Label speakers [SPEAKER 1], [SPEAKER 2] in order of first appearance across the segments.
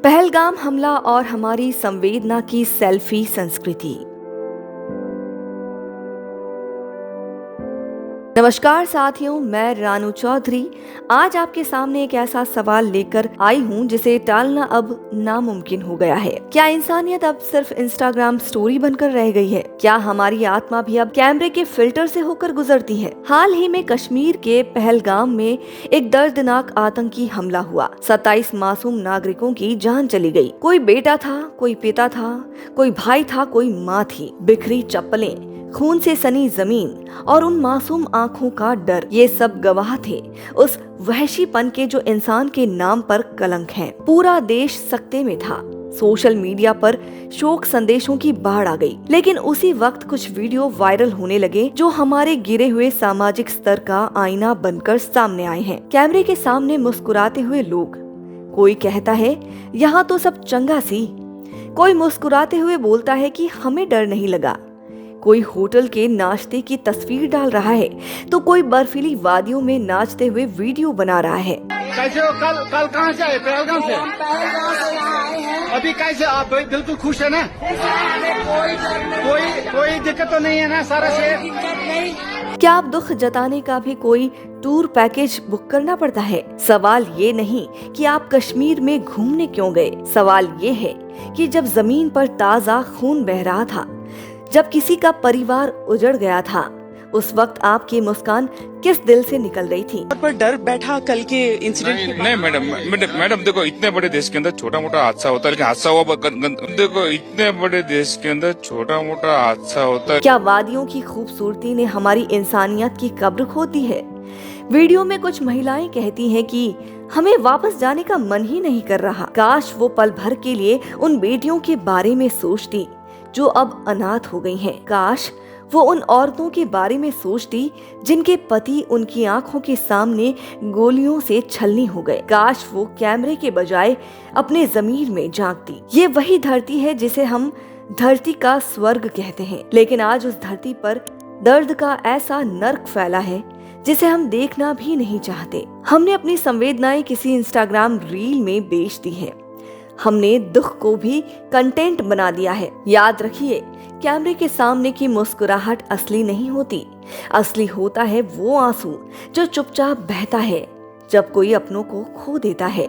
[SPEAKER 1] पहलगाम हमला और हमारी संवेदना की सेल्फी संस्कृति। नमस्कार साथियों, मैं रानू चौधरी आज आपके सामने एक ऐसा सवाल लेकर आई हूँ जिसे टालना अब नामुमकिन हो गया है। क्या इंसानियत अब सिर्फ इंस्टाग्राम स्टोरी बनकर रह गई है? क्या हमारी आत्मा भी अब कैमरे के फिल्टर से होकर गुजरती है? हाल ही में कश्मीर के पहलगाम में एक दर्दनाक आतंकी हमला हुआ। 27 मासूम नागरिकों की जान चली गई। कोई बेटा था, कोई पिता था, कोई भाई था, कोई माँ थी। बिखरी चप्पलें, खून से सनी जमीन और उन मासूम आंखों का डर, ये सब गवाह थे उस वहशीपन के जो इंसान के नाम पर कलंक है। पूरा देश सकते में था। सोशल मीडिया पर शोक संदेशों की बाढ़ आ गई, लेकिन उसी वक्त कुछ वीडियो वायरल होने लगे जो हमारे गिरे हुए सामाजिक स्तर का आईना बनकर सामने आए हैं। कैमरे के सामने मुस्कुराते हुए लोग। कोई कहता है यहाँ तो सब चंगा सी, कोई मुस्कुराते हुए बोलता है कि हमें डर नहीं लगा। कोई होटल के नाश्ते की तस्वीर डाल रहा है तो कोई बर्फीली वादियों में नाचते हुए वीडियो बना रहा है।
[SPEAKER 2] कैसे हो? कल कहाँ से आए? पहलगाम से। यहाँ आए हैं। अभी कैसे आप बिल्कुल खुश है ना? कोई दिक्कत तो नहीं है ना? सारा शहर।
[SPEAKER 1] क्या आप दुख जताने का भी कोई टूर पैकेज बुक करना पड़ता है? सवाल ये नहीं कि आप कश्मीर में घूमने क्यों गए, सवाल ये है कि जब जमीन पर ताजा खून बह रहा था, जब किसी का परिवार उजड़ गया था, उस वक्त आपकी मुस्कान किस दिल से निकल रही थी?
[SPEAKER 3] पर डर बैठा कल के इंसिडेंट?
[SPEAKER 4] नहीं मैडम देखो, इतने बड़े देश के अंदर छोटा मोटा हादसा होता है, लेकिन हादसा हुआ देखो, इतने बड़े देश के अंदर छोटा मोटा हादसा होता है।
[SPEAKER 1] क्या वादियों की खूबसूरती ने हमारी इंसानियत की कब्र खोद दी है? वीडियो में कुछ महिलाएं कहती हैं कि हमें वापस जाने का मन ही नहीं कर रहा। काश वो पल भर के लिए उन बेटियों के बारे में सोचती जो अब अनाथ हो गई हैं। काश वो उन औरतों के बारे में सोचती जिनके पति उनकी आंखों के सामने गोलियों से छलनी हो गए। काश वो कैमरे के बजाय अपने ज़मीर में झांकती। ये वही धरती है जिसे हम धरती का स्वर्ग कहते हैं, लेकिन आज उस धरती पर दर्द का ऐसा नर्क फैला है जिसे हम देखना भी नहीं चाहते। हमने अपनी संवेदनाएं किसी इंस्टाग्राम रील में बेच दी है। हमने दुख को भी कंटेंट बना दिया है। याद रखिए, कैमरे के सामने की मुस्कुराहट असली नहीं होती। असली होता है वो आंसू जो चुपचाप बहता है जब कोई अपनों को खो देता है।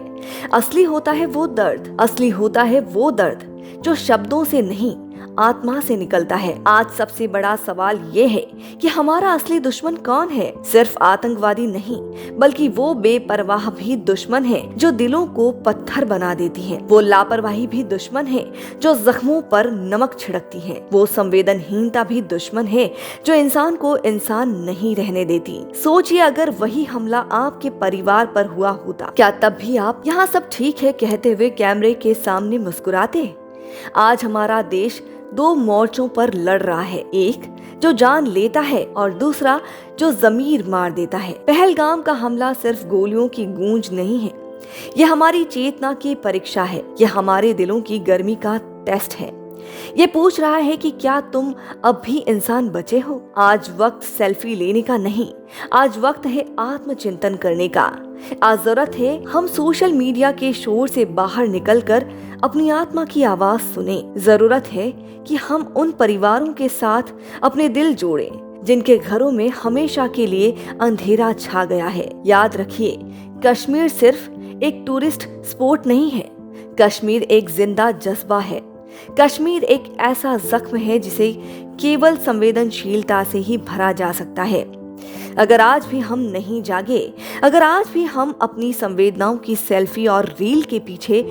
[SPEAKER 1] असली होता है वो दर्द, असली होता है वो दर्द जो शब्दों से नहीं, आत्मा से निकलता है। आज सबसे बड़ा सवाल ये है कि हमारा असली दुश्मन कौन है? सिर्फ आतंकवादी नहीं, बल्कि वो बेपरवाह भी दुश्मन है जो दिलों को पत्थर बना देती है। वो लापरवाही भी दुश्मन है जो जख्मों पर नमक छिड़कती है। वो संवेदनहीनता भी दुश्मन है जो इंसान को इंसान नहीं रहने देती। सोचिए, अगर वही हमला आपके परिवार पर हुआ होता, क्या तब भी आप यहाँ सब ठीक है कहते हुए कैमरे के सामने मुस्कुराते? आज हमारा देश दो मोर्चों पर लड़ रहा है, एक जो जान लेता है और दूसरा जो जमीर मार देता है। पहलगाम का हमला सिर्फ गोलियों की गूंज नहीं है, ये हमारी चेतना की परीक्षा है, ये हमारे दिलों की गर्मी का टेस्ट है। ये पूछ रहा है कि क्या तुम अब भी इंसान बचे हो? आज वक्त सेल्फी लेने का नहीं, आज वक्त है आत्मचिंतन करने का। आज जरूरत है हम सोशल मीडिया के शोर से बाहर निकलकर अपनी आत्मा की आवाज सुने। जरूरत है कि हम उन परिवारों के साथ अपने दिल जोड़ें जिनके घरों में हमेशा के लिए अंधेरा छा गया है। याद रखिए, कश्मीर सिर्फ एक टूरिस्ट स्पॉट नहीं है, कश्मीर एक जिंदा जज्बा है। कश्मीर एक ऐसा जख्म है जिसे केवल संवेदनशीलता से ही भरा जा सकता है। अगर आज भी हम नहीं जागे, अगर आज भी हम अपनी संवेदनाओं की सेल्फी और रील के पीछे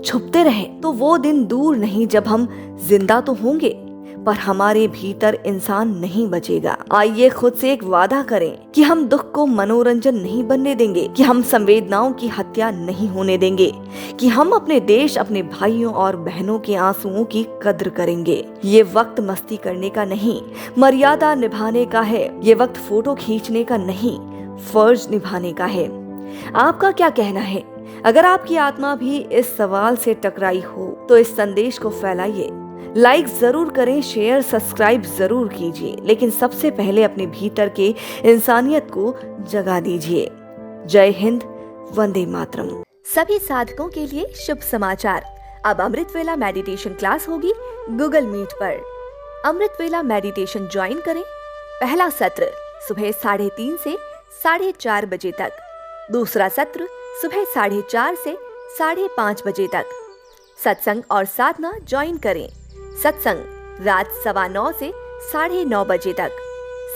[SPEAKER 1] छुपते रहें, तो वो दिन दूर नहीं जब हम जिंदा तो होंगे पर हमारे भीतर इंसान नहीं बचेगा। आइए खुद से एक वादा करें कि हम दुख को मनोरंजन नहीं बनने देंगे, कि हम संवेदनाओं की हत्या नहीं होने देंगे, कि हम अपने देश, अपने भाइयों और बहनों के आंसुओं की कद्र करेंगे। ये वक्त मस्ती करने का नहीं, मर्यादा निभाने का है। ये वक्त फोटो खींचने का नहीं, फर्ज निभाने का है। आपका क्या कहना है? अगर आपकी आत्मा भी इस सवाल से टकराई हो तो इस संदेश को फैलाइए, लाइक जरूर करें, शेयर सब्सक्राइब जरूर कीजिए, लेकिन सबसे पहले अपने भीतर के इंसानियत को जगा दीजिए। जय हिंद, वंदे मातरम। सभी साधकों के लिए शुभ समाचार। अब अमृत वेला मेडिटेशन क्लास होगी गूगल मीट पर। अमृत वेला मेडिटेशन ज्वाइन करें। पहला सत्र सुबह 3:30 से 4:30 बजे तक, दूसरा सत्र सुबह 4:30 से 5:30 बजे तक। सत्संग और साधना ज्वाइन करें। सत्संग रात 9:15 से 9:30 बजे तक,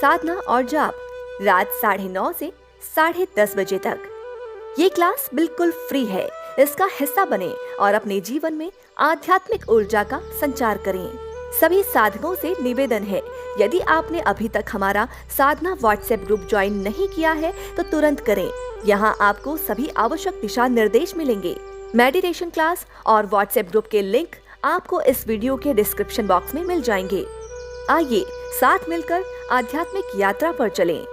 [SPEAKER 1] साधना और जाप रात 9:30 से 10:30 बजे तक। ये क्लास बिल्कुल फ्री है। इसका हिस्सा बने और अपने जीवन में आध्यात्मिक ऊर्जा का संचार करें। सभी साधकों से निवेदन है, यदि आपने अभी तक हमारा साधना व्हाट्सएप ग्रुप ज्वाइन नहीं किया है तो तुरंत करें। यहाँ आपको सभी आवश्यक दिशा निर्देश मिलेंगे। मेडिटेशन क्लास और व्हाट्सएप ग्रुप के लिंक आपको इस वीडियो के डिस्क्रिप्शन बॉक्स में मिल जाएंगे। आइए साथ मिलकर आध्यात्मिक यात्रा पर चलें।